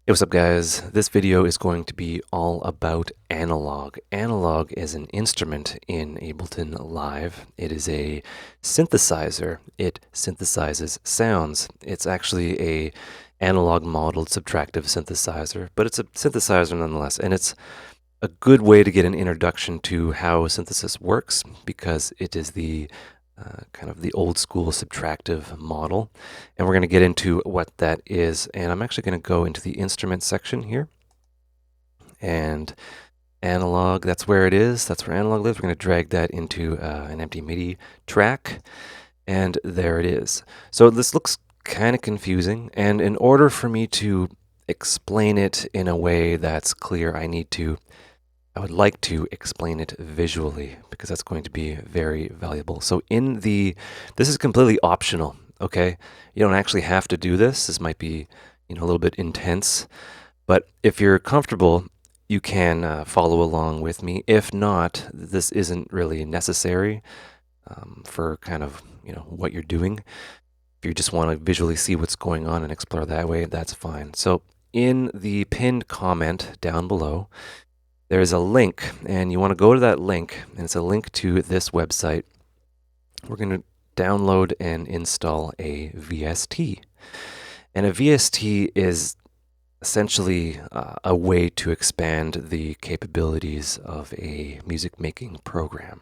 Hey, what's up guys? This video is going to be all about analog. Analog is an instrument in Ableton Live. It is a synthesizer. It synthesizes sounds. It's actually a analog modeled subtractive synthesizer, but it's a synthesizer nonetheless, and it's a good way to get an introduction to how synthesis works because it is the kind of the old school subtractive model. And we're going to get into what that is. And I'm actually going to go into the instrument section here. And analog, that's where it is. That's where analog lives. We're going to drag that into an empty MIDI track. And there it is. So this looks kind of confusing. And in order for me to explain it in a way that's clear, I would like to explain it visually because that's going to be very valuable. So this is completely optional, okay? You don't actually have to do this. This might be, a little bit intense, but if you're comfortable, you can follow along with me. If not, this isn't really necessary for kind of, what you're doing. If you just want to visually see what's going on and explore that way, that's fine. So in the pinned comment down below, there's a link, and you want to go to that link, and it's a link to this website. We're going to download and install a VST. And a VST is essentially a way to expand the capabilities of a music making program.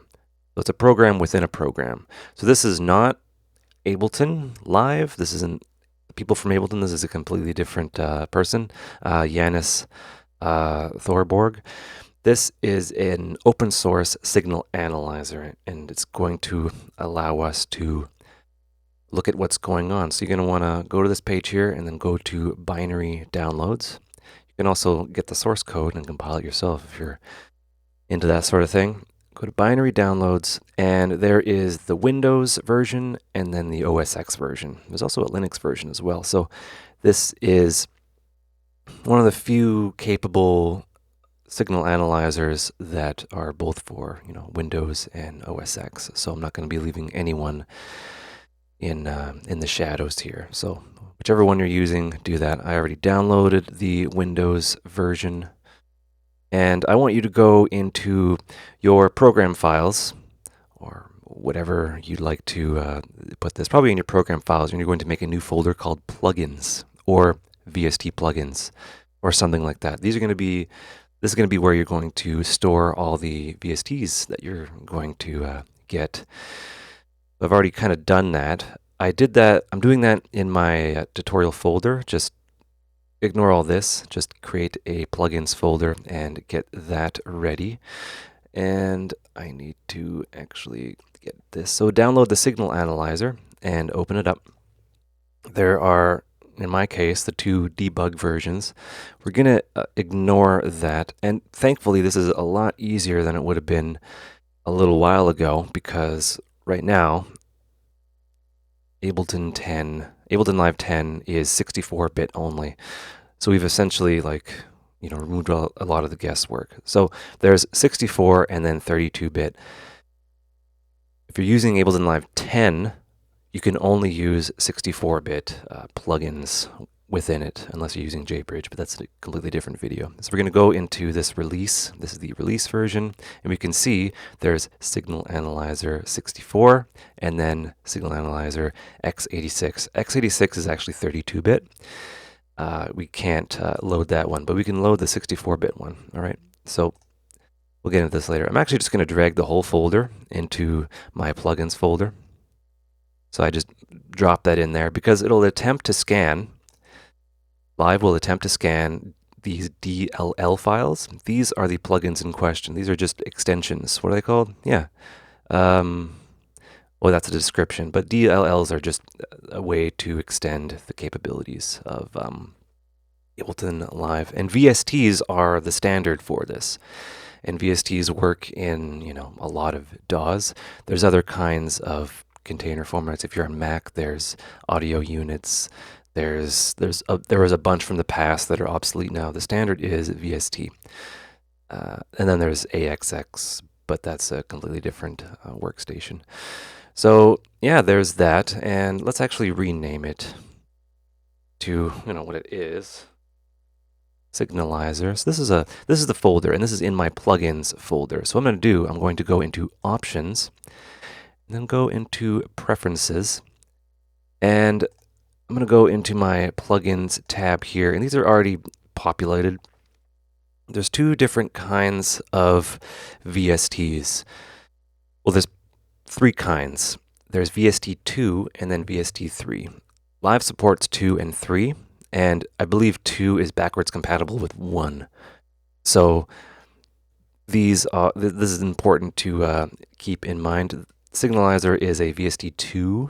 So it's a program within a program. So this is not Ableton Live. This isn't people from Ableton. This is a completely different person, Yanis Thorborg. This is an open source signal analyzer, and it's going to allow us to look at what's going on. So you're going to want to go to this page here and then go to binary downloads. You can also get the source code and compile it yourself if you're into that sort of thing. Go to binary downloads, and there is the Windows version and then the OS X version. There's also a Linux version as well. So this is one of the few capable signal analyzers that are both for Windows and OS X. So I'm not going to be leaving anyone in the shadows here. So whichever one you're using, do that. I already downloaded the Windows version, and I want you to go into your program files or whatever you'd like to put this. Probably in your program files, and you're going to make a new folder called plugins or VST plugins or something like that. This is going to be where you're going to store all the VSTs that you're going to get. I've already kind of done that. I did that. I'm doing that in my tutorial folder. Just ignore all this. Just create a plugins folder and get that ready. And I need to actually get this. So download the signal analyzer and open it up. There are, in my case, the two debug versions. We're going to ignore that. And thankfully, this is a lot easier than it would have been a little while ago, because right now, Ableton Live 10 is 64-bit only. So we've essentially removed a lot of the guesswork. So there's 64 and then 32-bit. If you're using Ableton Live 10, you can only use 64-bit plugins within it, unless you're using JBridge, but that's a completely different video. So we're going to go into this release. This is the release version, and we can see there's Signal Analyzer 64, and then Signal Analyzer x86. x86 is actually 32-bit. We can't load that one, but we can load the 64-bit one, all right? So we'll get into this later. I'm actually just going to drag the whole folder into my plugins folder. So I just drop that in there because it'll attempt to scan. Live will attempt to scan these DLL files. These are the plugins in question. These are just extensions. What are they called? Yeah. Well, that's a description. But DLLs are just a way to extend the capabilities of Ableton Live. And VSTs are the standard for this. And VSTs work in, a lot of DAWs. There's other kinds of container formats. If you're on Mac, there's audio units. There was a bunch from the past that are obsolete now. The standard is VST. And then there's AXX, but that's a completely different workstation. So yeah, there's that. And let's actually rename it to, what it is. Signalizer. So this is the folder, and this is in my plugins folder. So what I'm going to do, I'm going to go into Options, and then go into Preferences, and I'm going to go into my plugins tab here, and these are already populated. There's two different kinds of VSTs. Well, there's three kinds. There's VST2 and then VST3. Live supports 2 and 3, and I believe 2 is backwards compatible with 1. So this is important to keep in mind. Signalizer is a VST2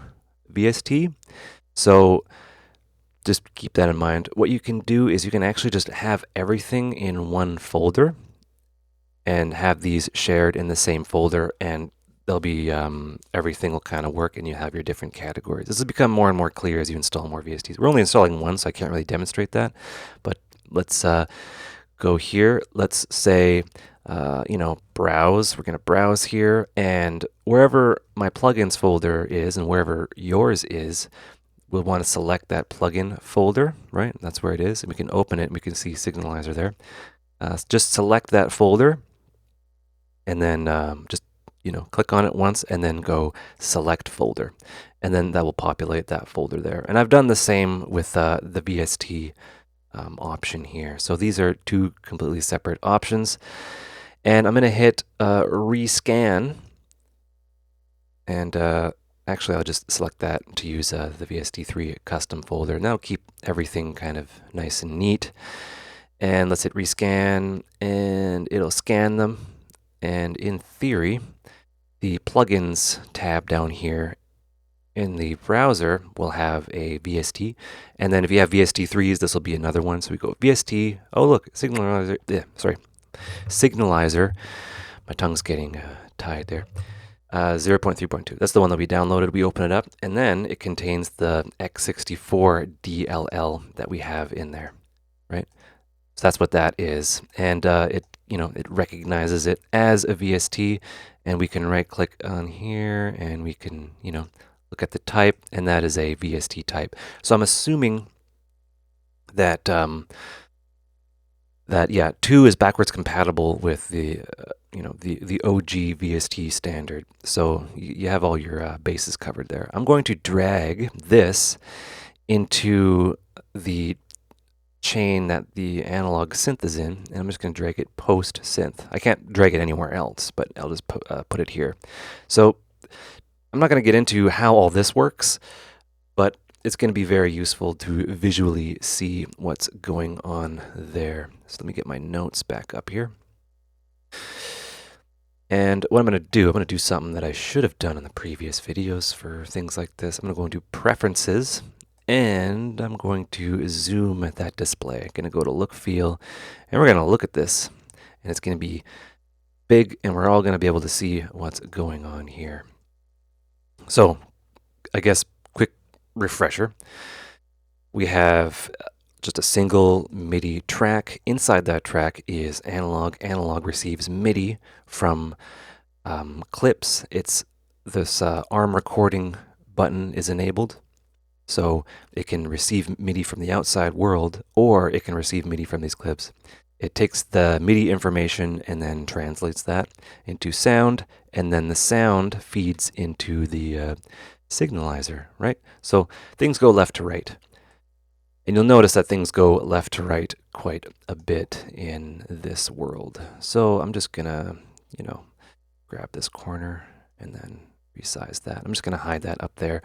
VST, so just keep that in mind. What you can do is you can actually just have everything in one folder and have these shared in the same folder, and they'll be everything will kind of work, and you have your different categories. This will become more and more clear as you install more VSTs. We're only installing one, so I can't really demonstrate that, but let's go here. Let's say browse. We're going to browse here, and wherever my plugins folder is and wherever yours is, we'll want to select that plugin folder, right? That's where it is, and we can open it, and we can see Signalizer there. Just select that folder, and then just click on it once, and then go Select Folder, and then that will populate that folder there. And I've done the same with the VST option here. So these are two completely separate options, and I'm going to hit Rescan, and actually, I'll just select that to use the VST3 custom folder. Now keep everything kind of nice and neat. And let's hit rescan, and it'll scan them. And in theory, the plugins tab down here in the browser will have a VST. And then if you have VST3s, this will be another one. So we go VST. Oh, look, Signalizer. Signalizer. My tongue's getting tied there. 0.3.2. That's the one that we downloaded. We open it up, and then it contains the X64 DLL that we have in there, right? So that's what that is, and it recognizes it as a VST, and we can right-click on here, and we can look at the type, and that is a VST type. So I'm assuming that 2 is backwards compatible with the the OG VST standard. So you have all your bases covered there. I'm going to drag this into the chain that the analog synth is in, and I'm just going to drag it post synth. I can't drag it anywhere else, but I'll just put it here. So I'm not going to get into how all this works, but it's going to be very useful to visually see what's going on there. So let me get my notes back up here. And what I'm going to do something that I should have done in the previous videos for things like this. I'm going to go into Preferences, and I'm going to zoom at that display. I'm going to go to Look, Feel, and we're going to look at this. And it's going to be big, and we're all going to be able to see what's going on here. So, I guess, quick refresher. We have just a single MIDI track. Inside that track is analog. Analog receives MIDI from clips. It's this ARM recording button is enabled, so it can receive MIDI from the outside world, or it can receive MIDI from these clips. It takes the MIDI information and then translates that into sound, and then the sound feeds into the signalizer, right? So things go left to right. And you'll notice that things go left to right quite a bit in this world. So I'm just gonna, grab this corner and then resize that. I'm just gonna hide that up there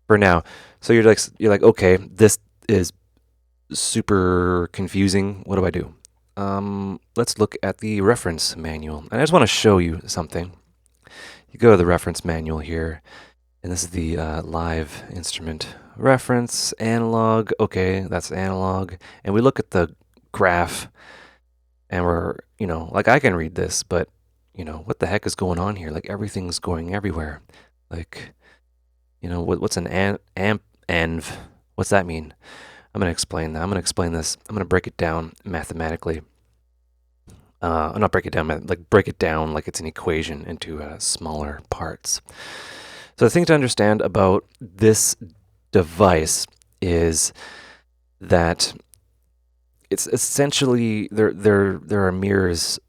for now. So you're like, okay, this is super confusing. What do I do? Let's look at the reference manual. And I just want to show you something. You go to the reference manual here, and this is the live instrument reference, analog. Okay, that's analog. And we look at the graph, and we're, I can read this, but, what the heck is going on here? Like, everything's going everywhere. Like, what's an ANV? What's that mean? I'm going to explain that. I'm going to explain this. I'm going to break it down mathematically. Not break it down, break it down like it's an equation into smaller parts. So the thing to understand about this device is that it's essentially there are mirrors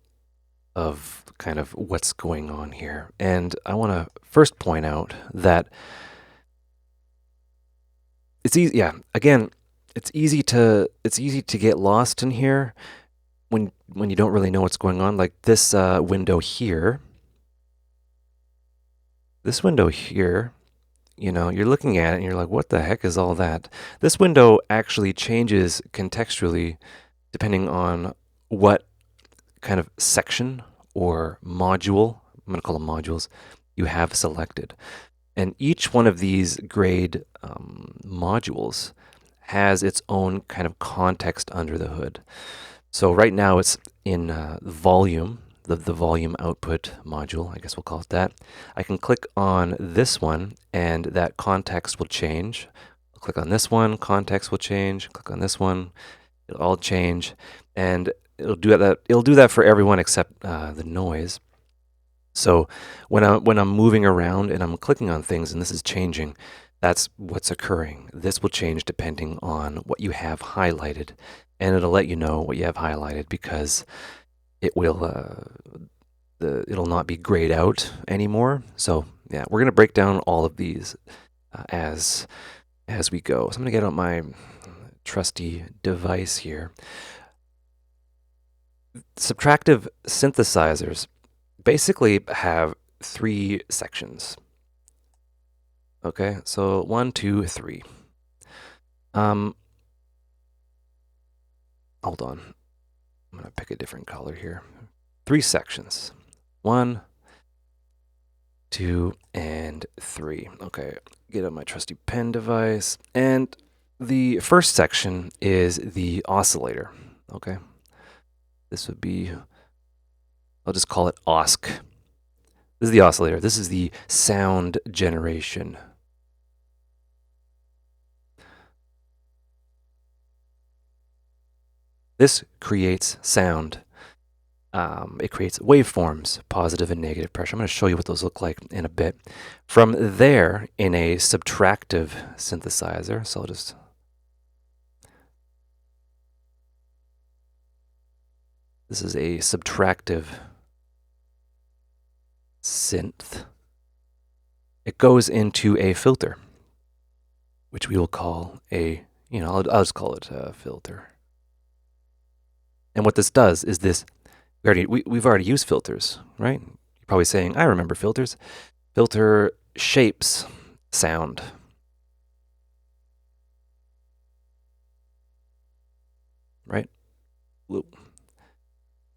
of kind of what's going on here. And I want to first point out that it's easy. Yeah, again, it's easy to get lost in here when you don't really know what's going on. Like this window here. This window here, you know, you're looking at it and you're like, what the heck is all that? This window actually changes contextually depending on what kind of section or module, I'm going to call them modules, you have selected. And each one of these grade modules has its own kind of context under the hood. So right now it's in volume, the volume output module, I guess we'll call it that. I can click on this one and that context will change. I'll click on this one, context will change. Click on this one, it'll all change. And it'll do that for everyone except the noise. So when I'm moving around and I'm clicking on things and this is changing, that's what's occurring. This will change depending on what you have highlighted, and it'll let you know what you have highlighted because it will it'll not be grayed out anymore. So yeah, we're gonna break down all of these as we go. So I'm gonna get out my trusty device here. Subtractive synthesizers basically have 3 sections. Okay, so 1, 2, 3. Hold on. I'm gonna pick a different color here. 3 sections. 1, 2, and 3. Okay, get out my trusty pen device. And the first section is the oscillator. Okay, this would be, I'll just call it Osc. This is the oscillator. This is the sound generation. This creates sound. It creates waveforms, positive and negative pressure. I'm going to show you what those look like in a bit. From there, in a subtractive synthesizer, so I'll just... This is a subtractive synth. It goes into a filter, which we will call a, I'll just call it a filter. And what this does is this, we've already used filters, right? You're probably saying, I remember filters. Filter shapes sound. Right? Whoop.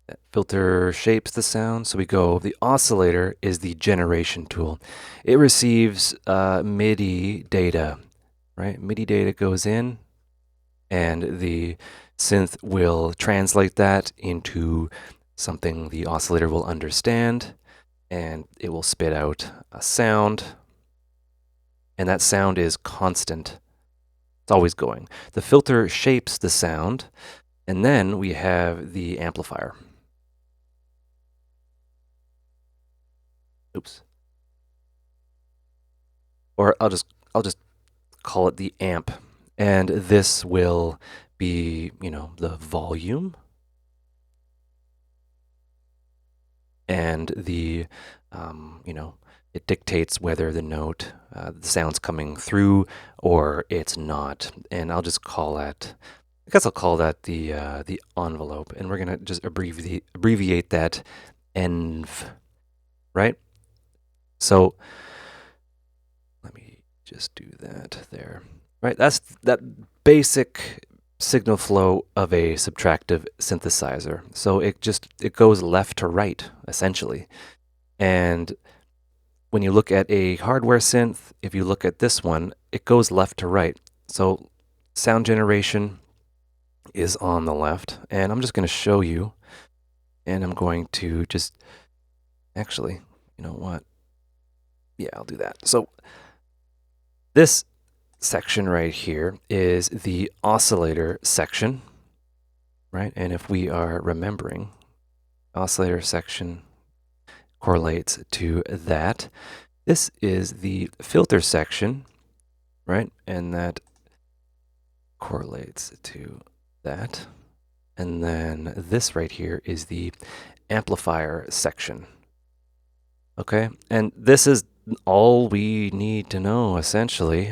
That filter shapes the sound. So we go, the oscillator is the generation tool. It receives MIDI data, right? MIDI data goes in, and the synth will translate that into something the oscillator will understand, and it will spit out a sound, and that sound is constant. It's always going. The filter shapes the sound, and then we have the amplifier. Oops. Or I'll just call it the amp, and this will be, the volume and the, it dictates whether the note, the sound's coming through or it's not. And I'll just call that, I guess I'll call that the envelope, and we're gonna just abbreviate that env, right? So let me just do that there. Right, that's that basic signal flow of a subtractive synthesizer. So it goes left to right, essentially. And when you look at a hardware synth, if you look at this one, it goes left to right. So sound generation is on the left. And I'm just going to show you. And I'm going to just, actually, you know what? Yeah, I'll do that. So this section right here is the oscillator section, right? And if we are remembering, oscillator section correlates to that. This is the filter section, right? And that correlates to that. And then this right here is the amplifier section. Okay, and this is all we need to know essentially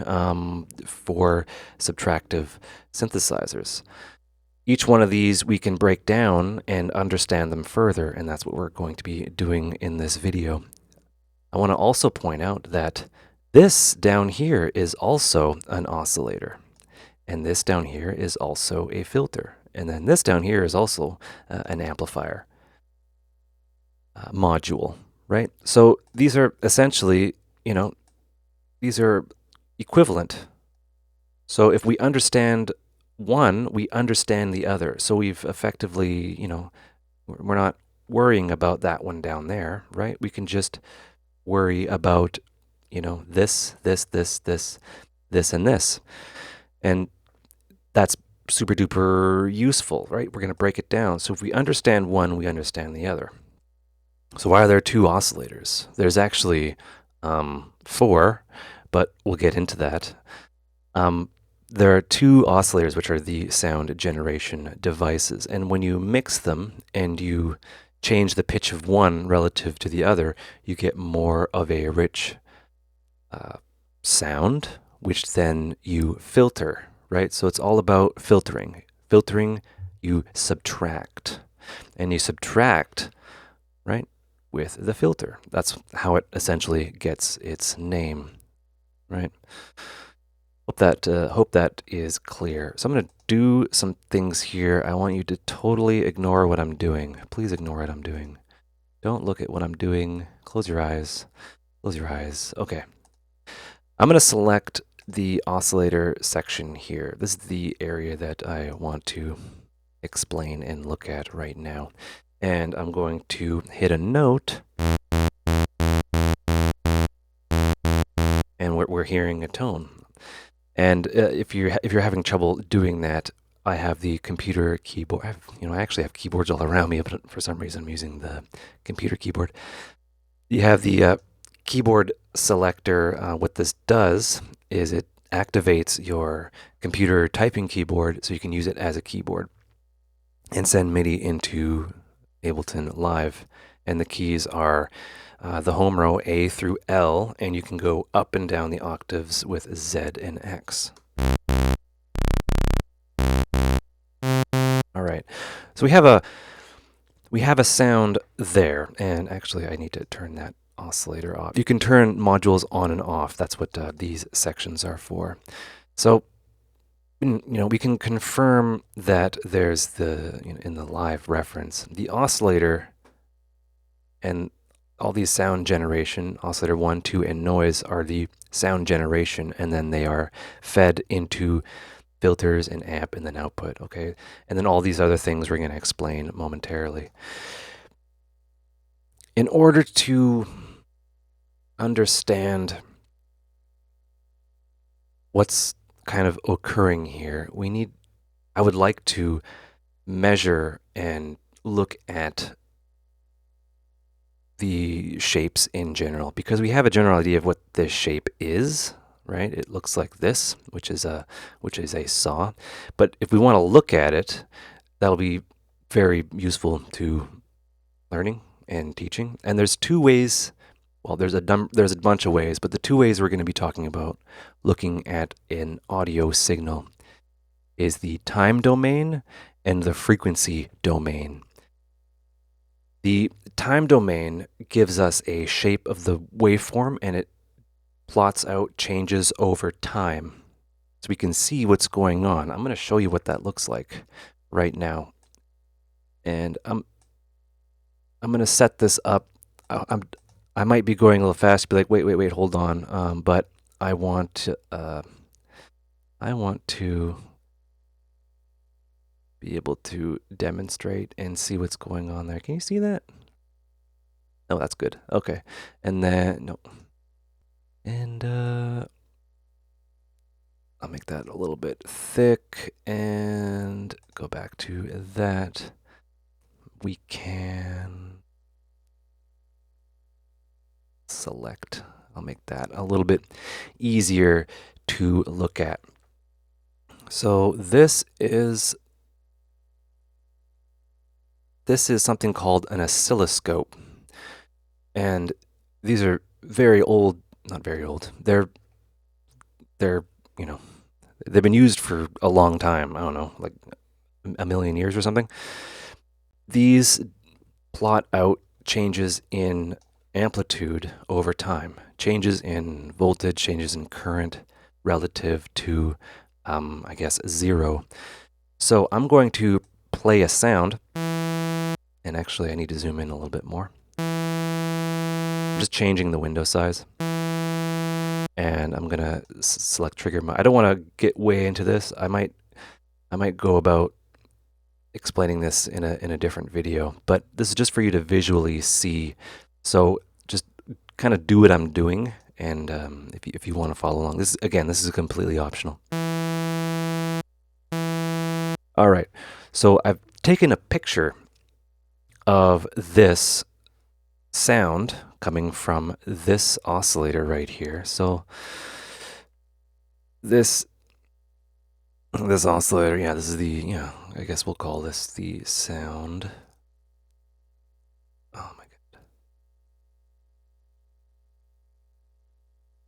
for subtractive synthesizers. Each one of these we can break down and understand them further, and that's what we're going to be doing in this video. I want to also point out that this down here is also an oscillator, and this down here is also a filter, and then this down here is also an amplifier module, right? So these are essentially, these are equivalent. So if we understand one, we understand the other. So we've effectively, we're not worrying about that one down there, right? We can just worry about, this, and this. And that's super duper useful, right? We're going to break it down. So if we understand one, we understand the other. So why are there two oscillators? There's actually 4, but we'll get into that. There are 2 oscillators, which are the sound generation devices. And when you mix them and you change the pitch of one relative to the other, you get more of a rich sound, which then you filter, right? So it's all about filtering. Filtering, you subtract. And you subtract, right, with the filter. That's how it essentially gets its name, right? Hope that is clear. So I'm going to do some things here. I want you to totally ignore what I'm doing. Please ignore what I'm doing. Don't look at what I'm doing. Close your eyes. Close your eyes. Okay. I'm going to select the oscillator section here. This is the area that I want to explain and look at right now. And I'm going to hit a note. And we're hearing a tone. And if you're having trouble doing that, I have the computer keyboard. I actually have keyboards all around me, but for some reason I'm using the computer keyboard. You have the keyboard selector. What this does is it activates your computer typing keyboard so you can use it as a keyboard and send MIDI into Ableton Live. And the keys are the home row A through L, and you can go up and down the octaves with Z and X. All right, so we have a sound there, and actually I need to turn that oscillator off. You can turn modules on and off. That's what these sections are for. So we can confirm that there's in the live reference, the oscillator and all these sound generation, oscillator 1, 2, and noise are the sound generation, and then they are fed into filters and amp and then output, okay? And then all these other things we're going to explain momentarily. In order to understand what's kind of occurring here, I would like to measure and look at the shapes in general, because we have a general idea of what this shape is, right? It looks like this, which is a saw. But if we want to look at it, that'll be very useful to learning and teaching. And there's 2 ways. Well, there's a bunch of ways, but the 2 ways we're going to be talking about looking at an audio signal is the time domain and the frequency domain. The time domain gives us a shape of the waveform, and it plots out changes over time. So we can see what's going on. I'm going to show you what that looks like right now. And I'm going to set this up. I might be going a little fast, be like, wait, hold on. But I want to be able to demonstrate and see what's going on there. Can you see that? Oh, that's good. Okay. And then, no. And I'll make that a little bit thick and go back to that. We can select. I'll make that a little bit easier to look at. So this is this is something called an oscilloscope. And these are very old, not very old. They're you know, they've been used for a long time. I don't know, like a million years or something. These plot out changes in amplitude over time, changes in voltage, changes in current relative to, I guess, 0. So I'm going to play a sound, and actually I need to zoom in a little bit more. I'm just changing the window size, and I'm gonna select trigger. I don't want to get way into this. I might go about explaining this in a different video, but this is just for you to visually see. So just kind of do what I'm doing, and if you want to follow along, this is completely optional. All right, so I've taken a picture of this sound coming from this oscillator right here. So this oscillator, yeah, this is the, I guess we'll call this the sound. Oh my god.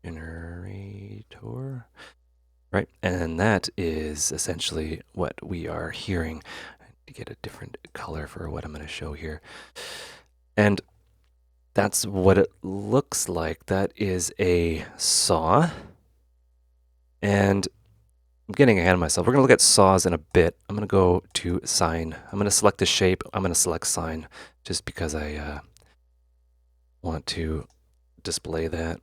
Generator. Right, and that is essentially what we are hearing. I need to get a different color for what I'm going to show here. And that's what it looks like. That is a saw. And I'm getting ahead of myself. We're going to look at saws in a bit. I'm going to go to sine. I'm going to select a shape. I'm going to select sine just because I want to display that.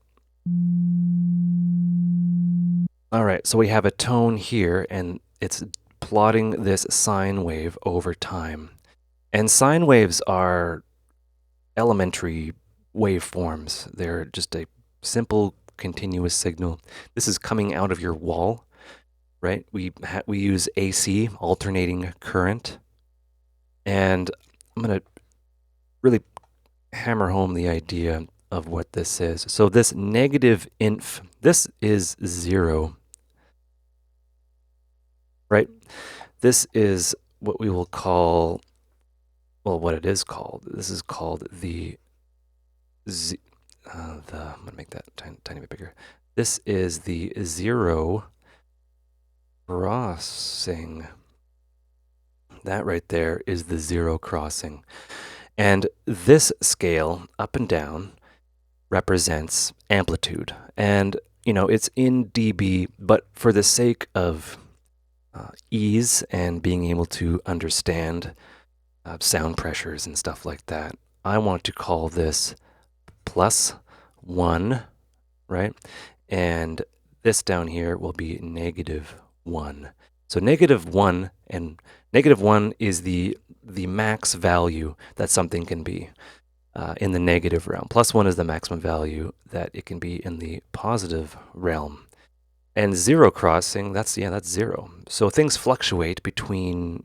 All right, so we have a tone here, and it's plotting this sine wave over time. And sine waves are elementary waveforms. They're just a simple continuous signal. This is coming out of your wall, right? We use AC, alternating current. And I'm going to really hammer home the idea of what this is. So this negative inf, this is 0. Right? This is what we will call, well, what it is called. This is called the I'm going to make that tiny bit bigger. This is the 0 crossing. That right there is the 0 crossing. And this scale, up and down, represents amplitude. And, it's in dB, but for the sake of ease and being able to understand sound pressures and stuff like that, I want to call this +1, right? And this down here will be -1. So -1, and -1 is the max value that something can be in the negative realm. +1 is the maximum value that it can be in the positive realm. And 0 crossing, that's 0. So things fluctuate between,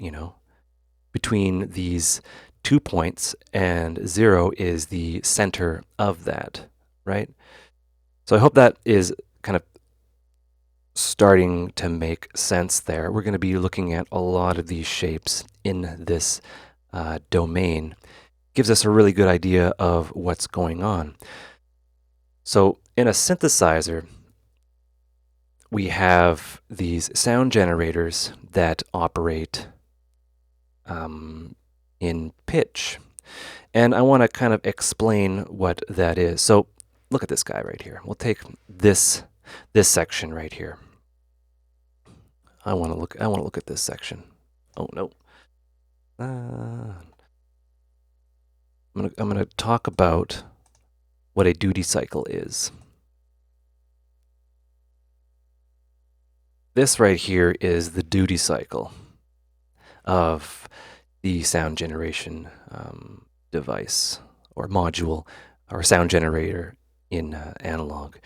between these 2 points, and 0 is the center of that, right? So I hope that is kind of starting to make sense there. We're going to be looking at a lot of these shapes in this domain. Gives us a really good idea of what's going on. So in a synthesizer, we have these sound generators that operate in pitch. And I want to kind of explain what that is. So look at this guy right here. We'll take this section right here. I want to look at this section. Oh no. I'm gonna talk about what a duty cycle is. This right here is the duty cycle of the sound generation device or module or sound generator in analog.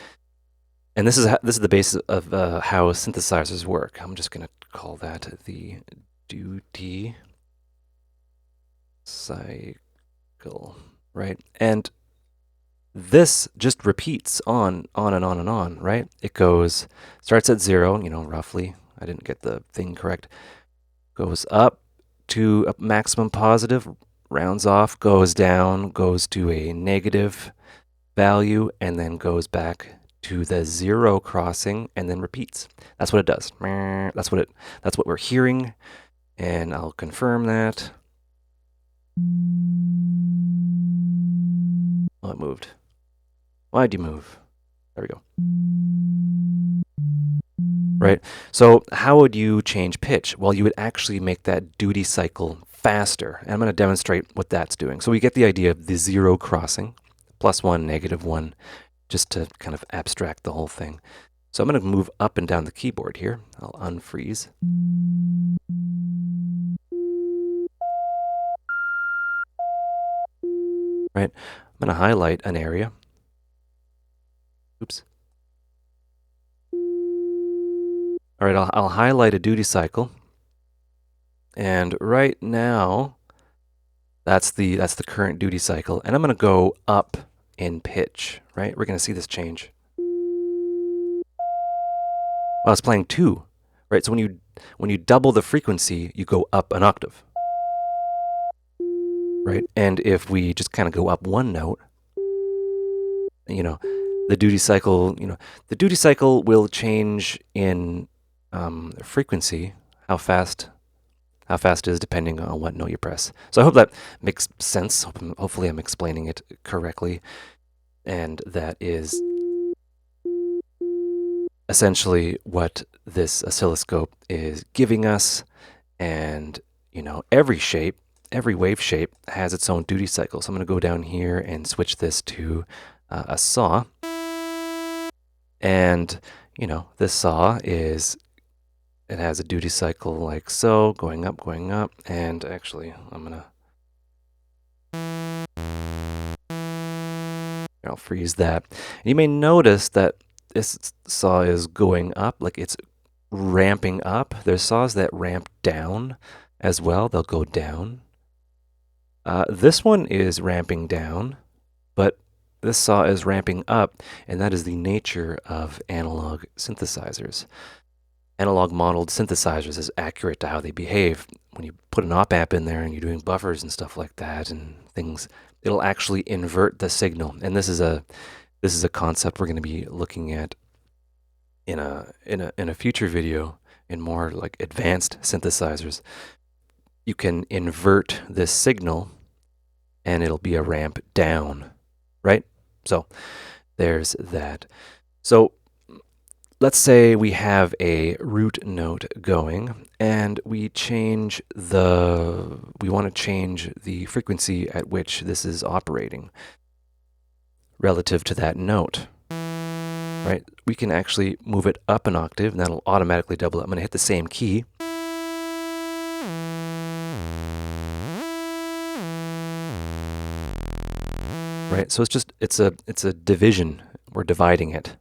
And this is the basis of how synthesizers work. I'm just going to call that the duty cycle, right? And this just repeats on and on and on, right? It starts at 0, roughly. I didn't get the thing correct. Goes up to a maximum positive, rounds off, goes down, goes to a negative value, and then goes back to the 0 crossing, and then repeats. That's what it does. That's what we're hearing, and I'll confirm that. Oh, it moved. Why'd you move? There we go. Right? So how would you change pitch? Well, you would actually make that duty cycle faster. And I'm going to demonstrate what that's doing. So we get the idea of the 0 crossing, +1, -1, just to kind of abstract the whole thing. So I'm going to move up and down the keyboard here. I'll unfreeze. Right? I'm going to highlight an area. Oops. All right, I'll highlight a duty cycle. And right now, that's the current duty cycle. And I'm going to go up in pitch, right? We're going to see this change. Well, it's playing 2, right? So when you double the frequency, you go up an octave, right? And if we just kind of go up 1 note, you know, the duty cycle will change in frequency, how fast it is depending on what note you press. So I hope that makes sense. Hopefully I'm explaining it correctly. And that is essentially what this oscilloscope is giving us. And, every wave shape has its own duty cycle. So I'm going to go down here and switch this to a saw. And, this saw it has a duty cycle like so, going up, and actually, I'll freeze that. And you may notice that this saw is going up, like it's ramping up. There's saws that ramp down as well. They'll go down. This one is ramping down, but this saw is ramping up, and that is the nature of analog synthesizers. Analog modeled synthesizers is accurate to how they behave. When you put an op-amp in there and you're doing buffers and stuff like that and things, it'll actually invert the signal. And this is a concept we're going to be looking at in a future video in more like advanced synthesizers. You can invert this signal and it'll be a ramp down, right? So there's that. So let's say we have a root note going and we want to change the frequency at which this is operating relative to that note, right? We can actually move it up an octave and that'll automatically double it. I'm going to hit the same key. Right? So it's a division. We're dividing it.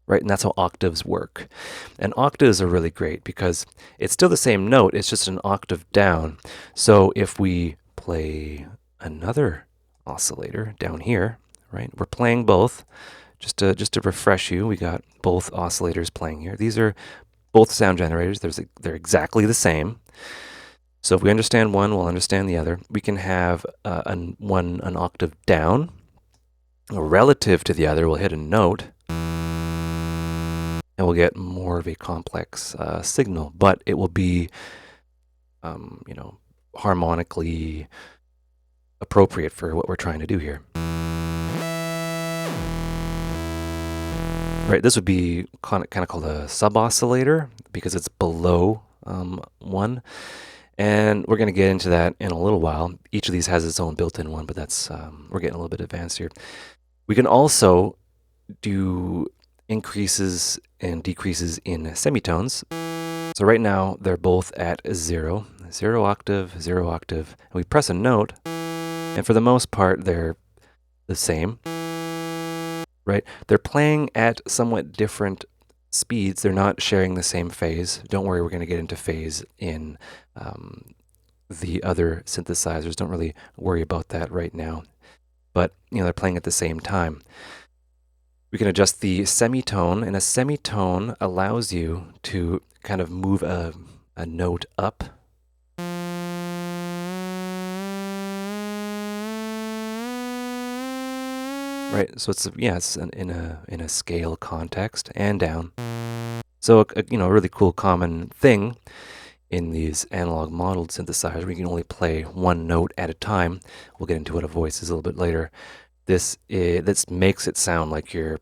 Right? And that's how octaves work. And octaves are really great because it's still the same note, it's just an octave down. So if we play another oscillator down here, right? We're playing both. Just to refresh you, we got both oscillators playing here. These are both sound generators. They're exactly the same. So if we understand one, we'll understand the other. We can have an octave down. Relative to the other, we'll hit a note. And we'll get more of a complex signal. But it will be, harmonically appropriate for what we're trying to do here. Right, this would be kind of called a sub-oscillator because it's below 1. And we're going to get into that in a little while. Each of these has its own built-in one, but that's we're getting a little bit advanced here. We can also do increases and decreases in semitones. So right now they're both at 0, 0 octave, 0 octave. And we press a note, and for the most part they're the same. Right? They're playing at somewhat different speeds. They're not sharing the same phase. Don't worry, we're going to get into phase in the other synthesizers. Don't really worry about that right now. But, they're playing at the same time. We can adjust the semitone, and a semitone allows you to kind of move a note up. Right, so it's in a scale context and down. So a really cool common thing in these analog modeled synthesizers, we can only play one note at a time. We'll get into what a voice is a little bit later. This makes it sound like you're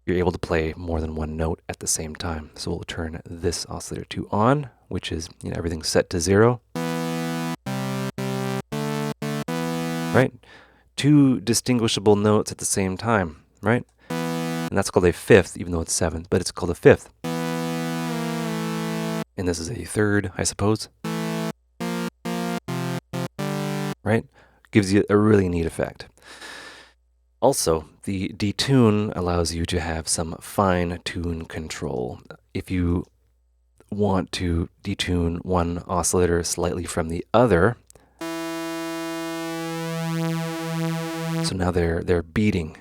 able to play more than one note at the same time. So we'll turn this oscillator to on, which is everything's set to 0. Right? 2 distinguishable notes at the same time, right? And that's called a fifth, even though it's 7th, but it's called a fifth. And this is a third, I suppose. Right? Gives you a really neat effect. Also, the detune allows you to have some fine-tune control. If you want to detune one oscillator slightly from the other, so now they're beating.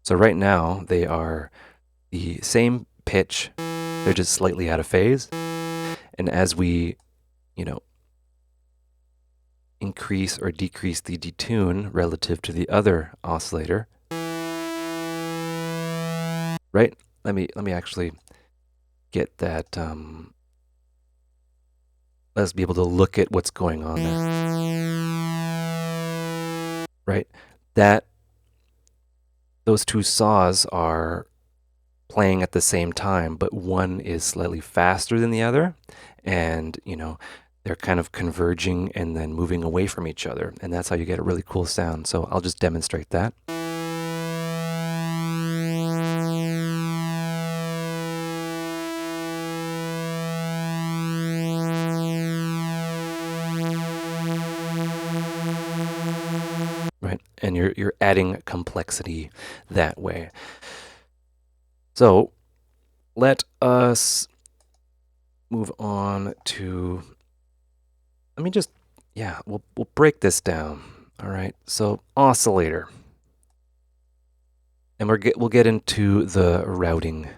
So right now they are the same pitch, they're just slightly out of phase. And as we, increase or decrease the detune relative to the other oscillator, right? Let me actually get that. Let's be able to look at what's going on there, right? Those 2 saws are playing at the same time, but one is slightly faster than the other, and they're kind of converging and then moving away from each other, and that's how you get a really cool sound. So I'll just demonstrate that. Right, and you're adding complexity that way. So let us move on to, we'll break this down. All right, so oscillator. And we'll get into the routing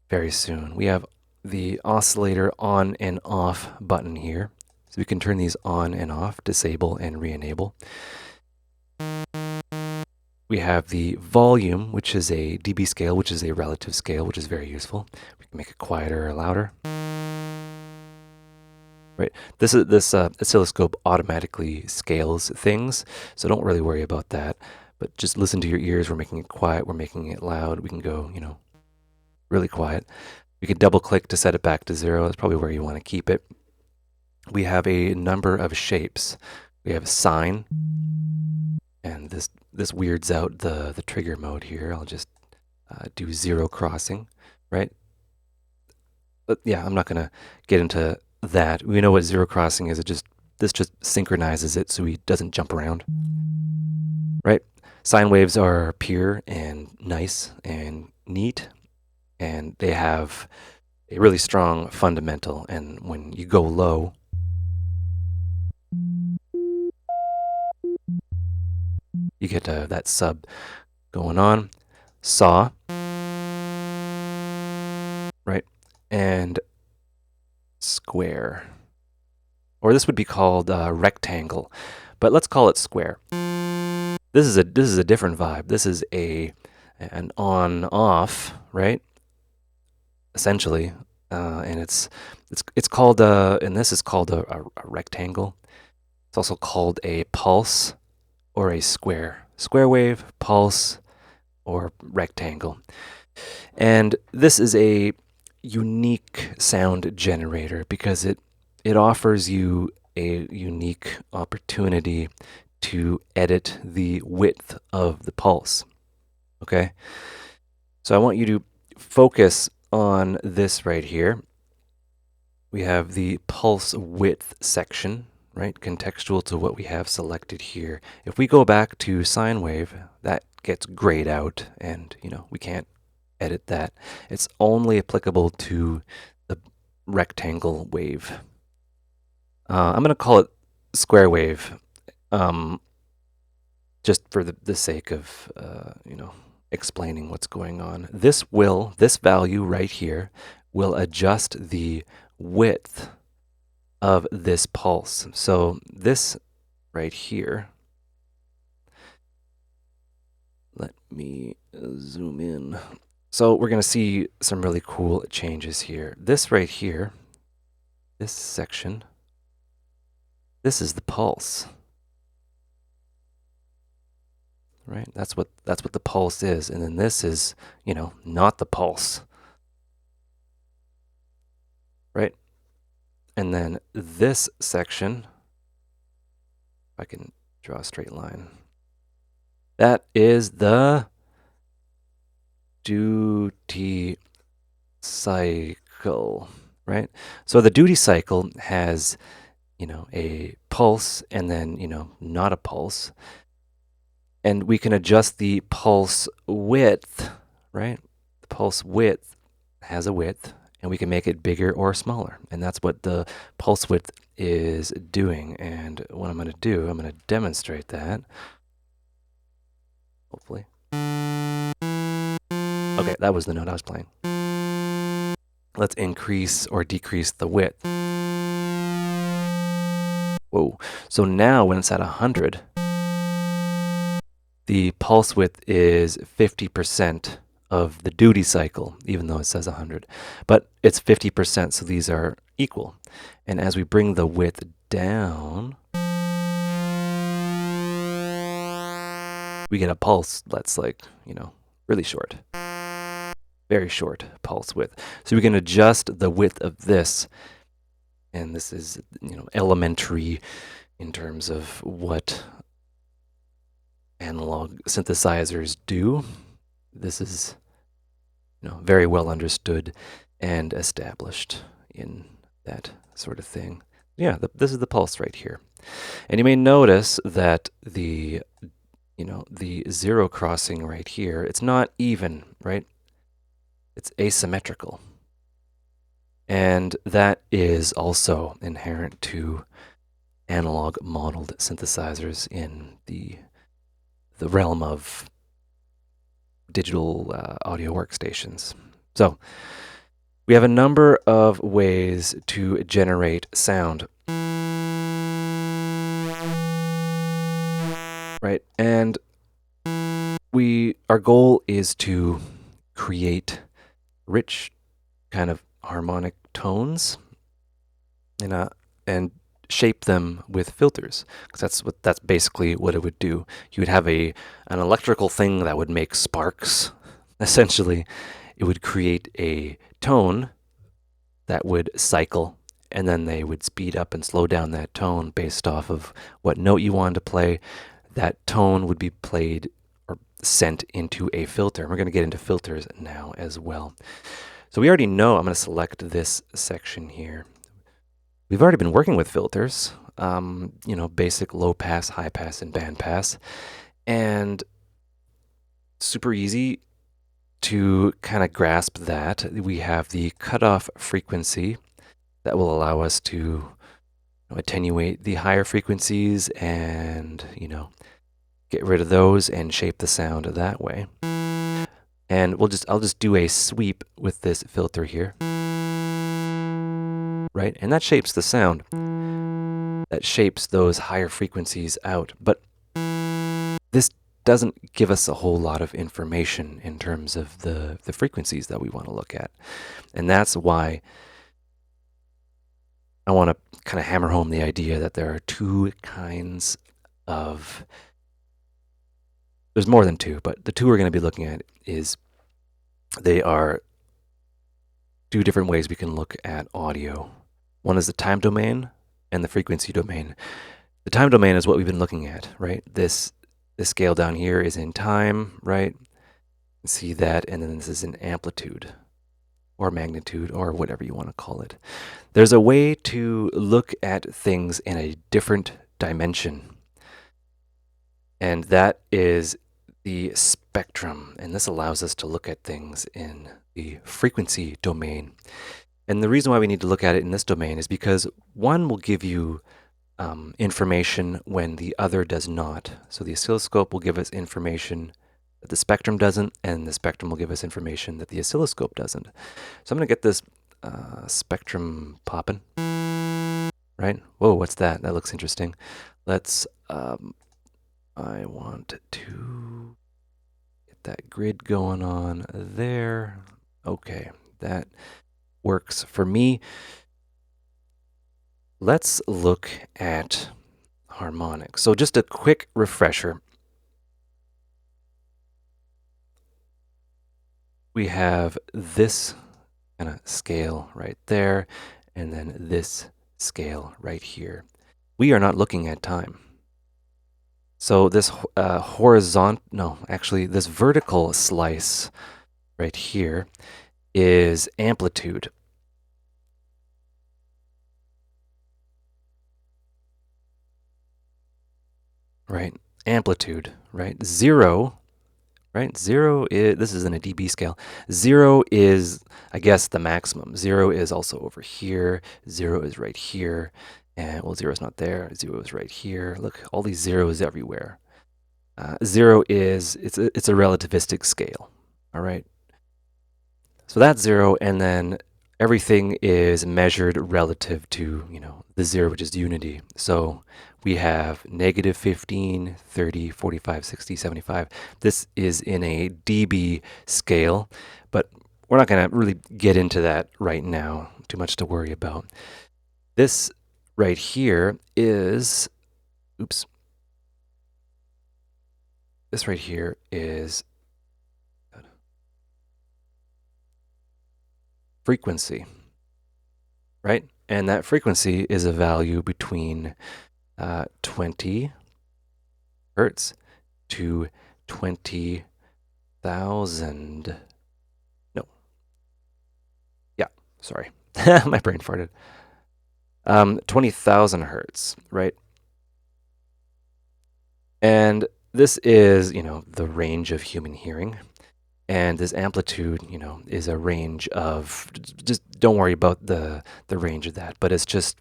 very soon. We have the oscillator on and off button here. So we can turn these on and off, disable and re-enable. We have the volume, which is a dB scale, which is a relative scale, which is very useful. We can make it quieter or louder. Right. This oscilloscope automatically scales things, so don't really worry about that. But just listen to your ears. We're making it quiet. We're making it loud. We can go, really quiet. We can double click to set it back to 0. That's probably where you want to keep it. We have a number of shapes. We have sine, and this weirds out the trigger mode here. I'll just do 0 crossing, right? But yeah, I'm not gonna get into that. We know what 0 crossing is. This just synchronizes it so he doesn't jump around, right? Sine waves are pure and nice and neat, and they have a really strong fundamental. And when you go low, you get that sub going on. Saw, right? And square. Or this would be called rectangle, but let's call it square. This is a different vibe. This is an on-off, right? Essentially, and it's called and this is called a rectangle. It's also called a pulse or a square. Square wave, pulse, or rectangle. And this is a unique sound generator because it offers you a unique opportunity to edit the width of the pulse. Okay? So I want you to focus on this right here. We have the pulse width section, right? Contextual to what we have selected here. If we go back to sine wave, that gets grayed out and, we can't edit that. It's only applicable to the rectangle wave. I'm going to call it square wave, just for the sake of, explaining what's going on. This value right here will adjust the width of this pulse. So this right here, let me zoom in. So we're going to see some really cool changes here. This right here, this section, this is the pulse. Right? That's what the pulse is. And then this is, you know, not the pulse. Right? And then this section, if I can draw a straight line, that is the duty cycle, right? So the duty cycle has, you know, a pulse and then, you know, not a pulse. And we can adjust the pulse width, right? The pulse width has a width, and we can make it bigger or smaller. And that's what the pulse width is doing. And what I'm going to do, I'm going to demonstrate that. Hopefully. Okay, that was the note I was playing. Let's increase or decrease the width. Whoa. So now when it's at 100, the pulse width is 50% of the duty cycle, even though it says 100. But it's 50%, so these are equal. And as we bring the width down, we get a pulse that's like, you know, really short. Very short pulse width. So we can adjust the width of this. And this is, you know, elementary in terms of what analog synthesizers do. This is, you know, very well understood and established in that sort of thing. Yeah, this is the pulse right here. And you may notice that the, you know, the zero crossing right here, it's not even, right? It's asymmetrical. And that is also inherent to analog modeled synthesizers in the realm of digital audio workstations. So we have a number of ways to generate sound. Right? And our goal is to create rich kind of harmonic tones and shape them with filters, because that's basically what it would do. You would have an electrical thing that would make sparks. Essentially, it would create a tone that would cycle, and then they would speed up and slow down that tone based off of what note you wanted to play. That tone would be played or sent into a filter. And we're going to get into filters now as well. So we already know, I'm going to select this section here. We've already been working with filters, you know, basic low pass, high pass, and band pass. And super easy to kind of grasp that. We have the cutoff frequency that will allow us to, you know, attenuate the higher frequencies and, you know, get rid of those and shape the sound that way. And I'll just do a sweep with this filter here. Right? And that shapes the sound. That shapes those higher frequencies out. But this doesn't give us a whole lot of information in terms of the frequencies that we want to look at. And that's why I want to kind of hammer home the idea that there are two kinds of... There's more than two, but the two we're going to be looking at is they are two different ways we can look at audio. One is the time domain and the frequency domain. The time domain is what we've been looking at, right? This scale down here is in time, right? See that, and then this is in amplitude or magnitude or whatever you want to call it. There's a way to look at things in a different dimension, and that is the spectrum. And this allows us to look at things in the frequency domain. And the reason why we need to look at it in this domain is because one will give you information when the other does not. So the oscilloscope will give us information that the spectrum doesn't, and the spectrum will give us information that the oscilloscope doesn't. So I'm going to get this spectrum popping, right? Whoa, what's that? That looks interesting. Let's, I want to get that grid going on there. Okay, that works for me. Let's look at harmonics. So just a quick refresher. We have this kind of scale right there, and then this scale right here. We are not looking at time. So this this vertical slice right here is amplitude. Right? Amplitude, right? Zero, right? Zero is, this is in a dB scale. Zero is, I guess, the maximum. Zero is also over here. Zero is right here. And, well, zero is not there. Zero is right here. Look, all these zeros everywhere. Zero is, it's a relativistic scale, all right? So that's zero, and then everything is measured relative to, the zero, which is unity. So we have negative 15, 30, 45, 60, 75. This is in a dB scale, but we're not going to really get into that right now. Too much to worry about. This right here is, this right here is frequency, right? And that frequency is a value between 20 hertz to 20,000. No. Yeah, sorry. My brain farted. 20,000 hertz, right? And this is, the range of human hearing. And this amplitude, is a range of, just don't worry about the range of that, but it's just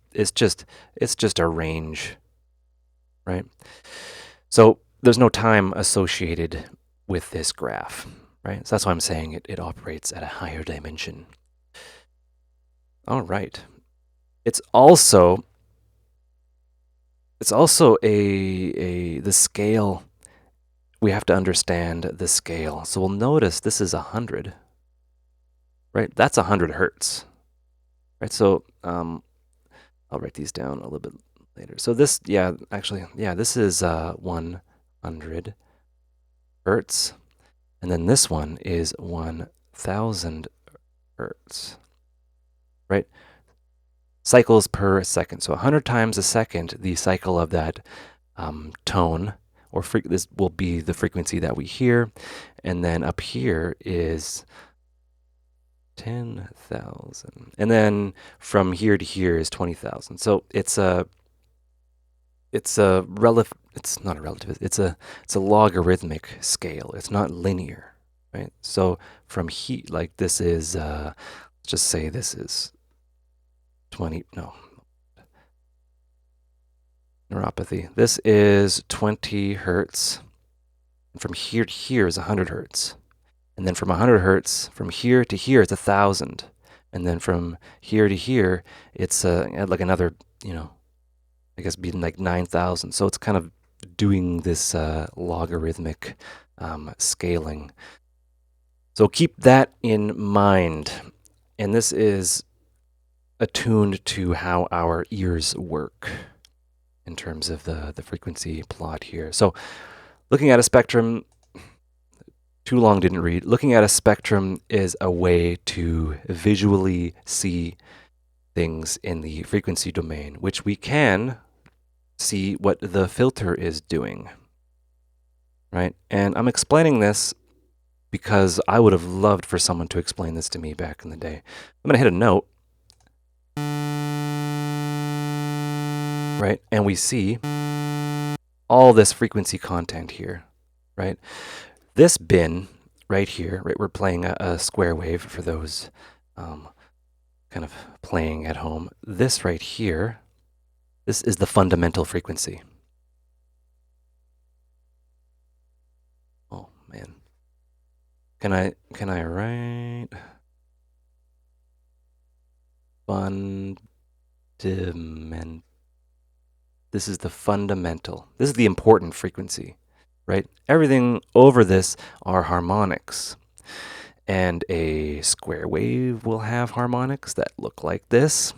a range, right? So there's no time associated with this graph, right? So that's why I'm saying it operates at a higher dimension. All right. It's also the scale. We have to understand the scale. So we'll notice this is 100, right? That's 100 hertz, right? So I'll write these down a little bit later. So this, this is 100 hertz. And then this one is 1,000 hertz, right? Cycles per second. So 100 times a second, the cycle of that tone, or this will be the frequency that we hear. And then up here is 10,000. And then from here to here is 20,000. So it's a logarithmic scale. It's not linear, right? So from here, like this is, let's just say this is 20, no, neuropathy. This is 20 hertz. And from here to here is 100 hertz. And then from 100 hertz, from here to here, it's 1,000. And then from here to here, it's like another, I guess being like 9,000. So it's kind of doing this logarithmic scaling. So keep that in mind. And this is attuned to how our ears work in terms of the frequency plot here. So looking at a spectrum, too long didn't read. Looking at a spectrum is a way to visually see things in the frequency domain, which we can see what the filter is doing, right? And I'm explaining this because I would have loved for someone to explain this to me back in the day. I'm going to hit a note, right? And we see all this frequency content here, right? This bin right here, right? We're playing a square wave for those kind of playing at home. This right here, this is the fundamental frequency. Oh man. Can I write? This is the fundamental. This is the important frequency, right? Everything over this are harmonics. And a square wave will have harmonics that look like this.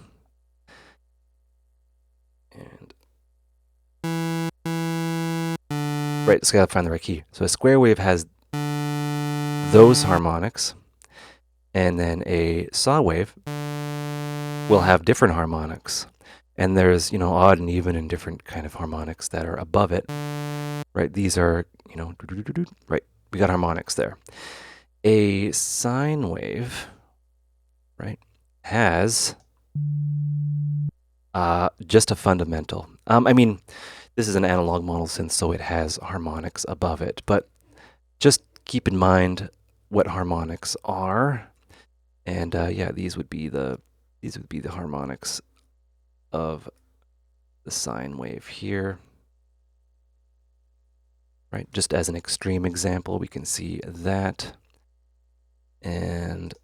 And right, so I gotta find the right key. So a square wave has those harmonics, and then a saw wave will have different harmonics. And there's, odd and even and different kind of harmonics that are above it. Right, these are, right, we got harmonics there. A sine wave, right, has just a fundamental. I mean, this is an analog model synth, so it has harmonics above it. But just keep in mind what harmonics are, and yeah, these would be the harmonics of the sine wave here. Right, just as an extreme example, we can see that. And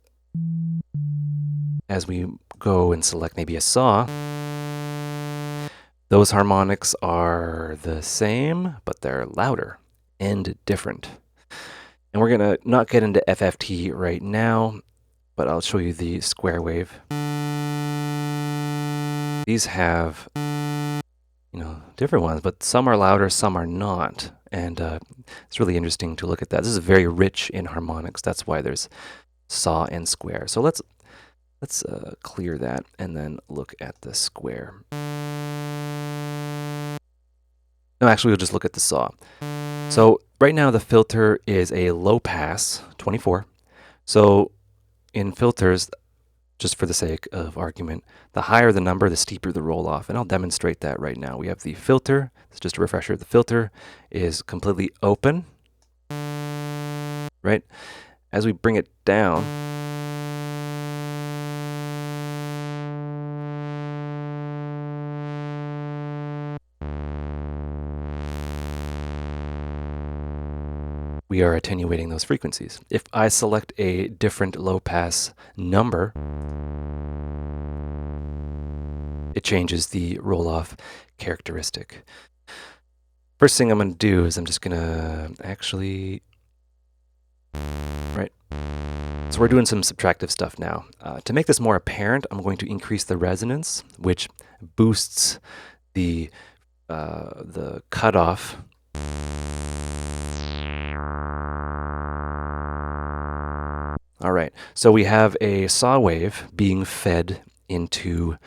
as we go and select maybe a saw, those harmonics are the same, but they're louder and different. And we're gonna not get into FFT right now, but I'll show you the square wave. These have, different ones, but some are louder, some are not. And it's really interesting to look at that. This is very rich in harmonics. That's why there's saw and square. So let's clear that and then look at the square. No, actually, we'll just look at the saw. So right now the filter is a low pass, 24. So in filters, just for the sake of argument, the higher the number, the steeper the roll off. And I'll demonstrate that right now. We have the filter. It's just a refresher. The filter is completely open, right? As we bring it down, we are attenuating those frequencies. If I select a different low pass number, it changes the roll off characteristic. First thing I'm going to do is I'm just going to actually, right, so we're doing some subtractive stuff now. To make this more apparent, I'm going to increase the resonance, which boosts the cutoff. All right, so we have a saw wave being fed into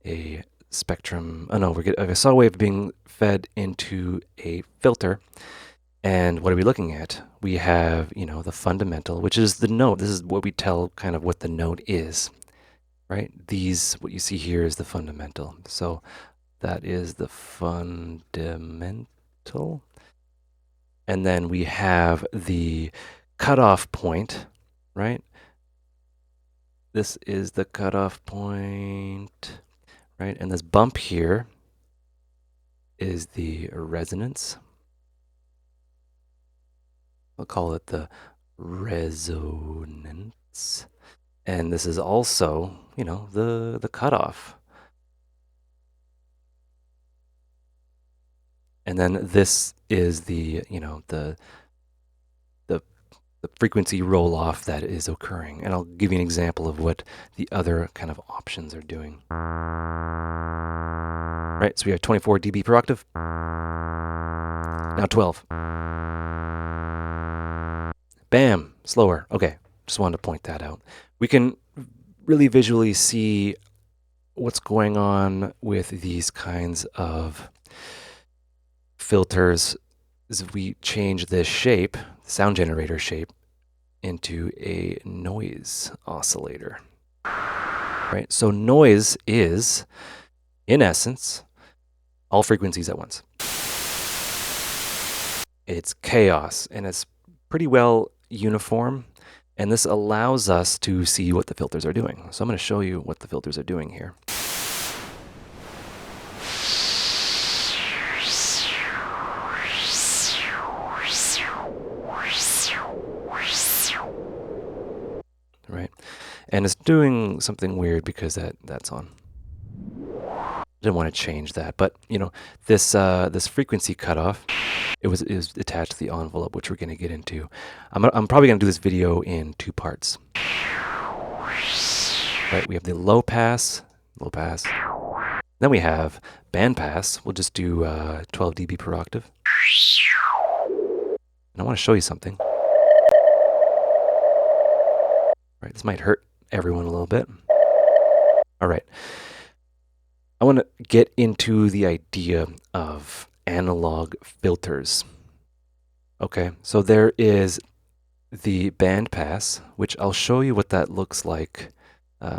a spectrum. Oh no, we're getting a saw wave being fed into a filter. And what are we looking at? We have, the fundamental, which is the note. This is what we tell kind of what the note is, right? What you see here is the fundamental. So that is the fundamental. And then we have the cutoff point, right? This is the cutoff point, right? And this bump here is the resonance. I'll call it the resonance. And this is also, the cutoff. And then this is the, the frequency roll off that is occurring. And I'll give you an example of what the other kind of options are doing. Right, so we have 24 dB per octave. Now 12. Bam, slower. Okay, just wanted to point that out. We can really visually see what's going on with these kinds of filters as we change this shape, the sound generator shape, into a noise oscillator. Right, so noise is, in essence, all frequencies at once. It's chaos, and it's pretty well uniform, and this allows us to see what the filters are doing. So I'm going to show you what the filters are doing here. Right, And it's doing something weird because that's on. Didn't want to change that, but you know, this frequency cutoff, it was attached to the envelope, which we're going to get into. I'm probably going to do this video in 2 parts. Right, we have the low pass. Then we have band pass. We'll just do 12 dB per octave. And I want to show you something. Right, this might hurt everyone a little bit. All right. I want to get into the idea of analog filters. Okay, so there is the band pass, which I'll show you what that looks like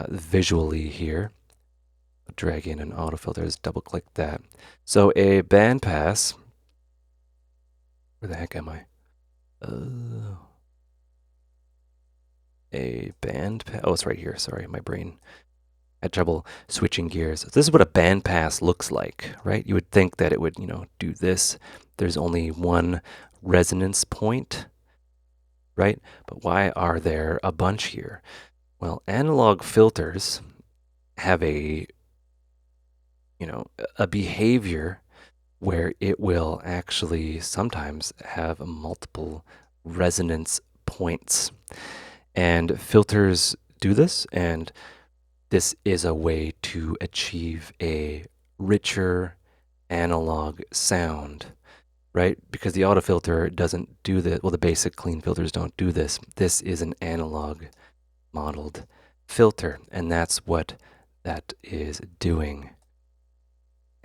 visually here. I'll drag in an auto filter, just double click that. So a band pass, where the heck am I? A band pass, oh, it's right here, sorry, my brain had trouble switching gears. So this is what a band pass looks like, right? You would think that it would, you know, do this. There's only one resonance point, right? But why are there a bunch here? Well, analog filters have a, you know, a behavior where it will actually sometimes have multiple resonance points. And filters do this, and this is a way to achieve a richer analog sound, right? Because the auto filter doesn't do this. Well, the basic clean filters don't do this. This is an analog modeled filter, and that's what that is doing.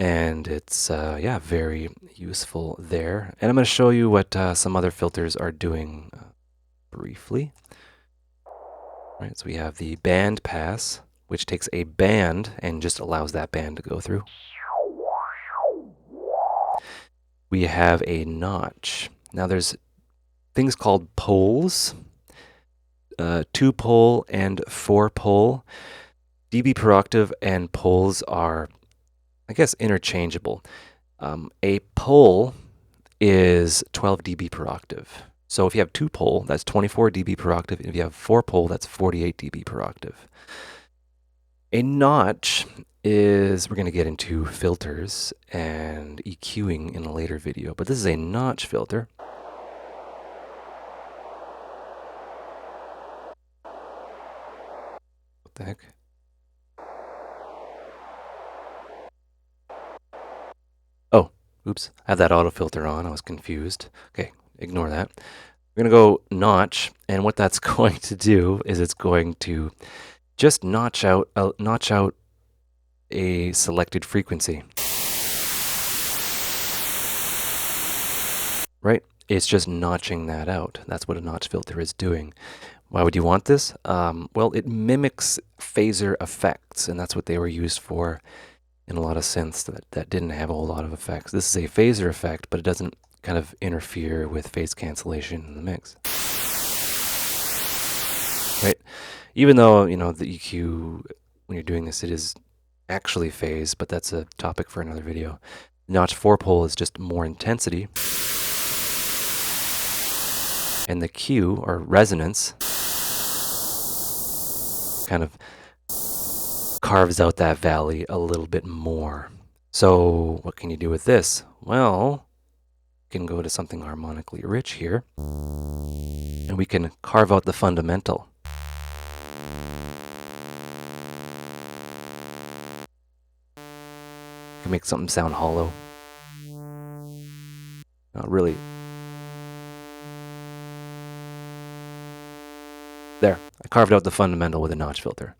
And it's, yeah, very useful there. And I'm going to show you what some other filters are doing briefly. Right, so we have the band pass, which takes a band and just allows that band to go through. We have a notch. Now there's things called poles, 2-pole and 4-pole. dB per octave and poles are, I guess, interchangeable. A pole is 12 dB per octave. So if you have 2-pole, that's 24 dB per octave. If you have 4-pole, that's 48 dB per octave. A notch is, we're going to get into filters and EQing in a later video, but this is a notch filter. What the heck? Oh, oops, I have that auto filter on. I was confused. Okay, ignore that. We're going to go notch, and what that's going to do is it's going to just notch out a selected frequency. Right? It's just notching that out. That's what a notch filter is doing. Why would you want this? Well, it mimics phaser effects, and that's what they were used for in a lot of synths that didn't have a whole lot of effects. This is a phaser effect, but it doesn't kind of interfere with phase cancellation in the mix. Right? Even though, you know, the EQ, when you're doing this, it is actually phase, but that's a topic for another video. Notch 4-pole is just more intensity. And the Q, or resonance, kind of carves out that valley a little bit more. So what can you do with this? Well, you can go to something harmonically rich here, and we can carve out the fundamental. You can make something sound hollow. Not really. There, I carved out the fundamental with a notch filter.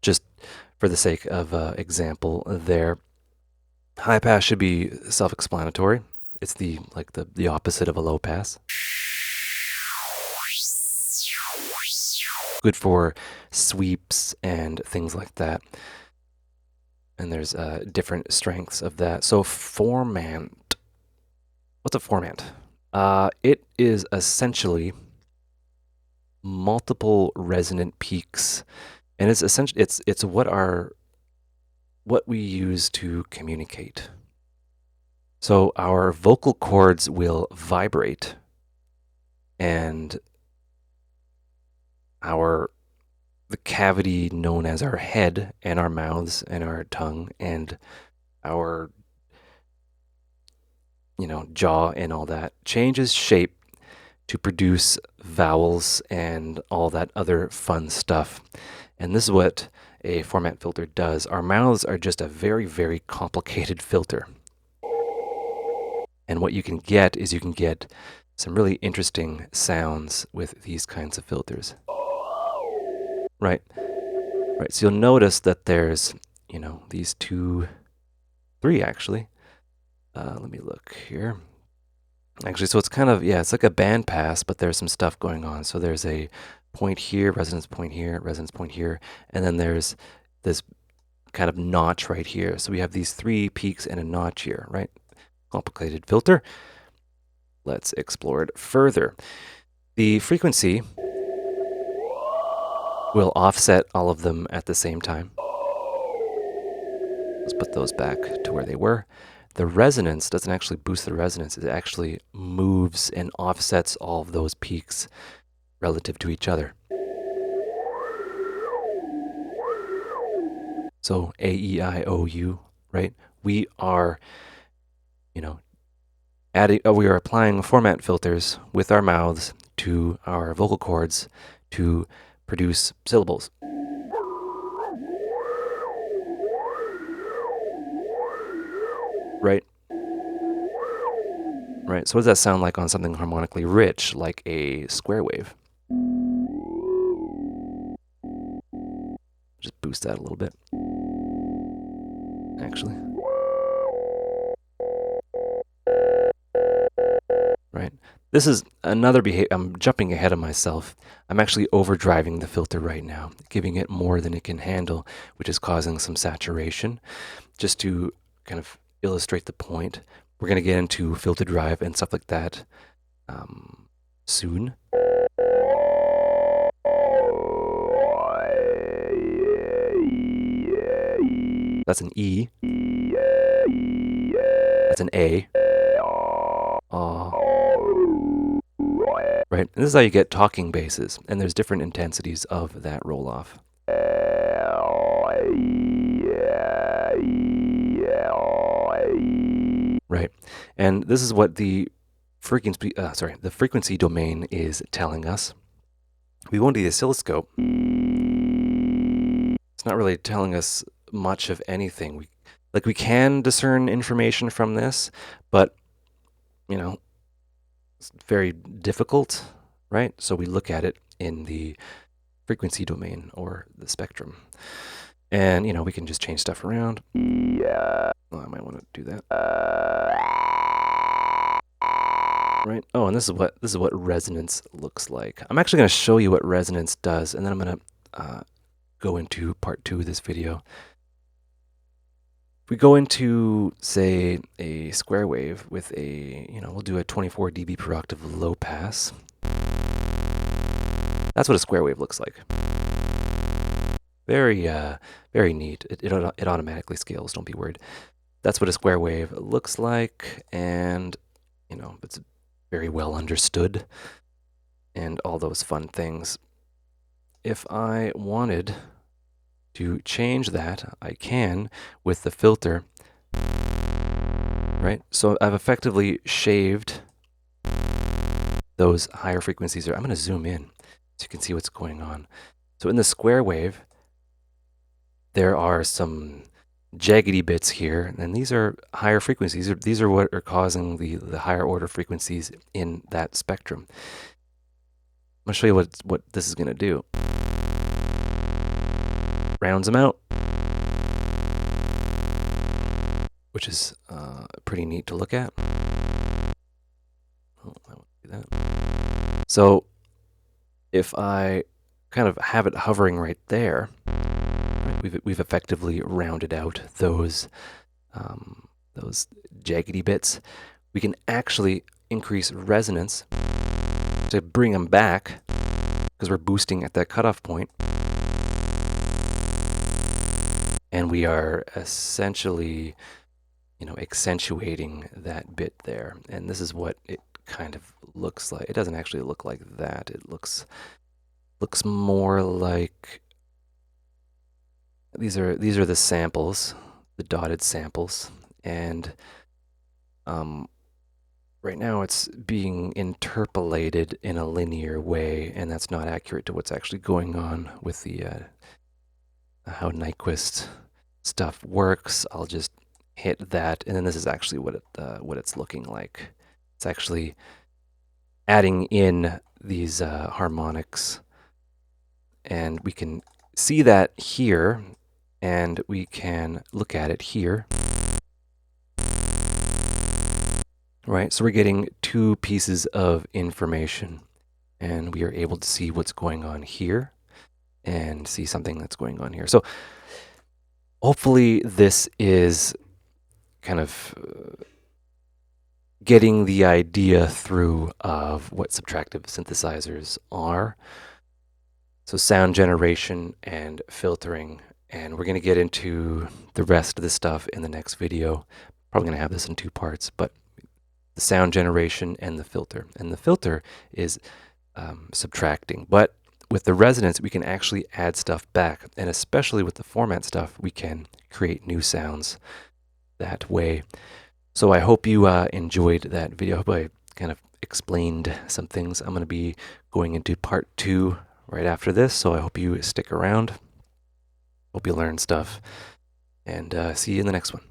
Just for the sake of example there, high pass should be self-explanatory. It's the opposite of a low pass. Good for sweeps and things like that. And there's different strengths of that. So formant. What's a formant? It is essentially multiple resonant peaks, and it's essentially it's what we use to communicate. So our vocal cords will vibrate, and the cavity known as our head and our mouths and our tongue and our jaw and all that changes shape to produce vowels and all that other fun stuff. And this is what a format filter does. Our mouths are just a very, very complicated filter. And what you can get is you can get some really interesting sounds with these kinds of filters. Right. So you'll notice that there's, these three actually. Let me look here. Actually, so it's kind of, it's like a band pass, but there's some stuff going on. So there's a point here, resonance point here, and then there's this kind of notch right here. So we have these three peaks and a notch here, right? Complicated filter. Let's explore it further. The frequency will offset all of them at the same time. Let's put those back to where they were. The resonance doesn't actually boost the resonance. It actually moves and offsets all of those peaks relative to each other. So A, E, I, O, U, right? We are, we are applying format filters with our mouths to our vocal cords to produce syllables. Right? So what does that sound like on something harmonically rich, like a square wave? Just boost that a little bit. Actually. Right? This is another behavior. I'm jumping ahead of myself. I'm actually overdriving the filter right now, giving it more than it can handle, which is causing some saturation. Just to kind of illustrate the point, we're going to get into filter drive and stuff like that soon. That's an E. That's an A. Right? And this is how you get talking basses, and there's different intensities of that roll-off. Right? And this is what the frequency domain is telling us. We go into the oscilloscope. It's not really telling us much of anything. We can discern information from this, but it's very difficult, right? So we look at it in the frequency domain or the spectrum. And, we can just change stuff around. Well, I might want to do that. Right? Oh, and this is what resonance looks like. I'm actually going to show you what resonance does, and then I'm going to go into part 2 of this video. If we go into, say, a square wave with a, we'll do a 24 dB per octave low pass. That's what a square wave looks like. Very, very neat. It automatically scales, don't be worried. That's what a square wave looks like, and, it's very well understood, and all those fun things. If I wanted to change that, I can with the filter, right? So I've effectively shaved those higher frequencies. I'm going to zoom in so you can see what's going on. So in the square wave, there are some jaggedy bits here, and these are higher frequencies. These are what are causing the higher order frequencies in that spectrum. I'm going to show you what this is going to do. Rounds them out, which is pretty neat to look at. Oh, I won't do that. So if I kind of have it hovering right there, right, we've effectively rounded out those jaggedy bits. We can actually increase resonance to bring them back because we're boosting at that cutoff point. And we are essentially, accentuating that bit there. And this is what it kind of looks like. It doesn't actually look like that. It looks more like these are the samples, the dotted samples, and right now it's being interpolated in a linear way, and that's not accurate to what's actually going on with the how Nyquist stuff works. I'll just hit that, and then this is actually what it's looking like. It's actually adding in these harmonics, and we can see that here, and we can look at it here. Right, so we're getting two pieces of information, and we are able to see what's going on here and see something that's going on here. So hopefully this is kind of getting the idea through of what subtractive synthesizers are. So sound generation and filtering, and we're going to get into the rest of the stuff in the next video. Probably going to have this in 2 parts, but the sound generation and the filter. And the filter is subtracting, but with the resonance, we can actually add stuff back, and especially with the format stuff, we can create new sounds that way. So I hope you enjoyed that video. I hope I kind of explained some things. I'm going to be going into part 2 right after this, so I hope you stick around. Hope you learn stuff, and see you in the next one.